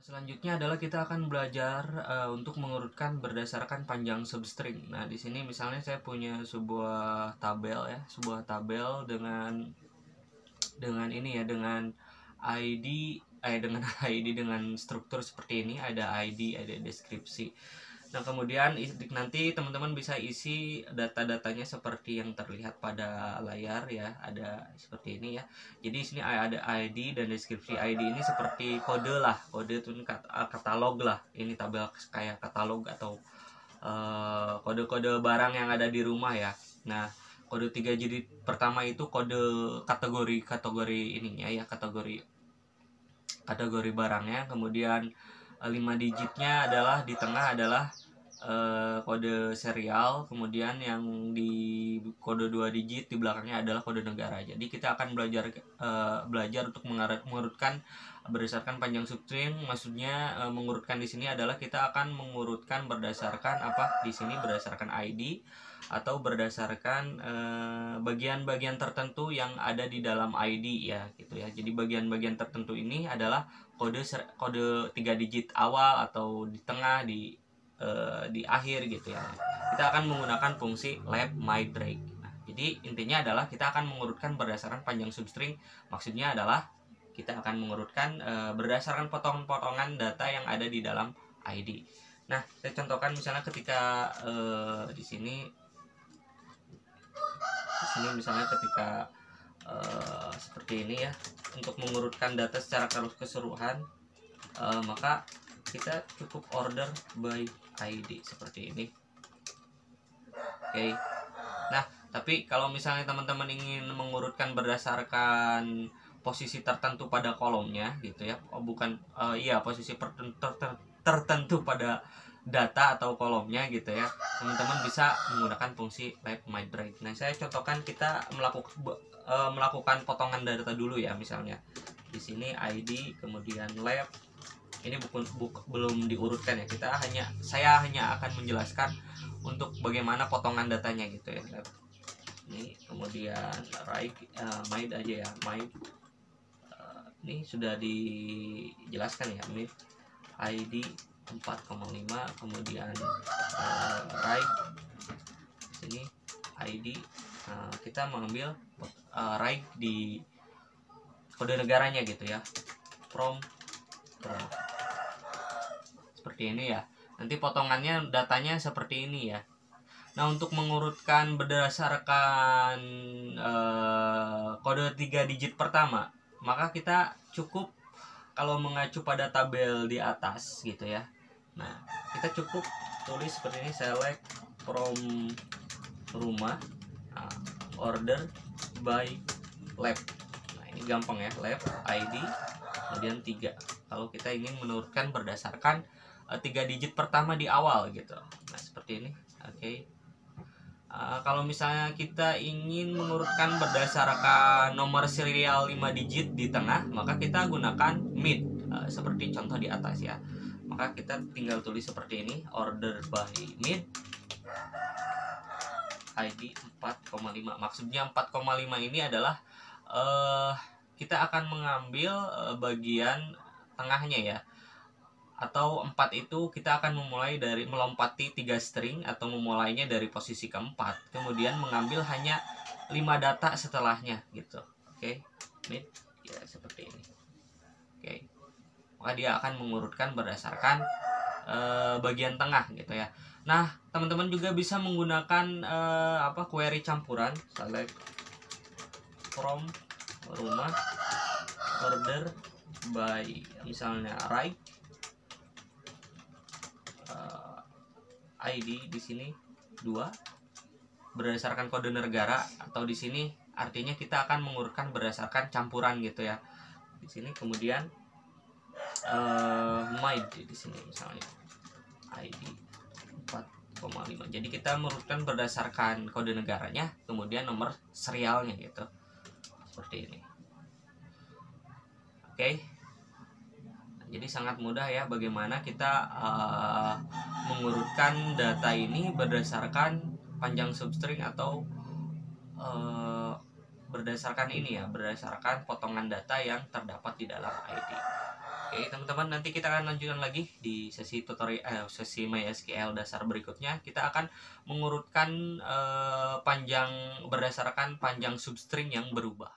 Selanjutnya adalah kita akan belajar untuk mengurutkan berdasarkan panjang substring. Nah, di sini misalnya saya punya sebuah tabel ya, sebuah tabel dengan ini ya, dengan ID dengan ID dengan struktur seperti ini, ada ID, ada deskripsi. Nah, kemudian nanti teman-teman bisa isi data-datanya seperti yang terlihat pada layar ya, ada seperti ini ya. Jadi di sini ada ID dan deskripsi. ID ini seperti kode lah, kode itu katalog lah. Ini tabel kayak katalog atau kode-kode barang yang ada di rumah ya. Nah, kode 3 digit pertama itu kode kategori ininya ya, kategori barangnya. Kemudian 5 digitnya adalah di tengah adalah kode serial, kemudian yang di kode 2 digit di belakangnya adalah kode negara. Jadi kita akan belajar untuk mengurutkan berdasarkan panjang substring. Maksudnya mengurutkan di sini adalah kita akan mengurutkan berdasarkan apa? Di sini berdasarkan ID atau berdasarkan bagian-bagian tertentu yang ada di dalam ID ya, gitu ya. Jadi bagian-bagian tertentu ini adalah kode 3 digit awal atau di tengah, di akhir gitu ya. Kita akan menggunakan fungsi left my break. Nah, jadi intinya adalah kita akan mengurutkan berdasarkan panjang substring. Maksudnya adalah kita akan mengurutkan berdasarkan potongan-potongan data yang ada di dalam ID. Nah, saya contohkan misalnya ketika di sini misalnya ketika seperti ini ya, untuk mengurutkan data secara keseluruhan, maka kita cukup order by ID seperti ini. Oke. Nah, tapi kalau misalnya teman-teman ingin mengurutkan berdasarkan posisi tertentu pada kolomnya gitu ya, posisi tertentu pada data atau kolomnya gitu ya, teman-teman bisa menggunakan fungsi left my break. Nah, saya contohkan kita melakukan potongan data dulu ya. Misalnya di sini ID kemudian left. Ini belum diurutkan ya, saya hanya akan menjelaskan untuk bagaimana potongan datanya gitu ya. Ini kemudian right, mid aja ya, mid. Ini sudah dijelaskan ya, mid ID 4,5, kemudian right sini ID. Kita mengambil right di kode negaranya gitu ya, from seperti ini ya. Nanti potongannya datanya seperti ini ya. Nah, untuk mengurutkan berdasarkan kode 3 digit pertama, maka kita cukup kalau mengacu pada tabel di atas gitu ya. Nah, kita cukup tulis seperti ini, select from rumah, order by left. Nah, ini gampang ya, left ID kemudian 3. Kalau kita ingin menurunkan berdasarkan 3 digit pertama di awal gitu. Nah, seperti ini. Oke. Kalau misalnya kita ingin mengurutkan berdasarkan nomor serial 5 digit di tengah, maka kita gunakan mid seperti contoh di atas ya. Maka kita tinggal tulis seperti ini, order by mid ID 4,5. Maksudnya 4,5 ini adalah kita akan mengambil bagian tengahnya ya. Atau 4 itu kita akan memulai dari melompati 3 string atau memulainya dari posisi keempat, kemudian mengambil hanya 5 data setelahnya gitu. Oke, mid ya seperti ini. Oke, maka dia akan mengurutkan berdasarkan bagian tengah gitu ya. Nah, teman-teman juga bisa menggunakan query campuran, select from rumah, order by misalnya right, ID di sini 2 berdasarkan kode negara, atau di sini artinya kita akan mengurutkan berdasarkan campuran gitu ya. Di sini kemudian mid di sini misalnya ID 4,5. Jadi kita mengurutkan berdasarkan kode negaranya, kemudian nomor serialnya gitu. Seperti ini. Oke. Jadi sangat mudah ya bagaimana kita mengurutkan data ini berdasarkan panjang substring atau berdasarkan ini ya, berdasarkan potongan data yang terdapat di dalam ID. Oke, teman-teman, nanti kita akan lanjutkan lagi di sesi tutorial sesi MySQL dasar berikutnya. Kita akan mengurutkan panjang berdasarkan panjang substring yang berubah.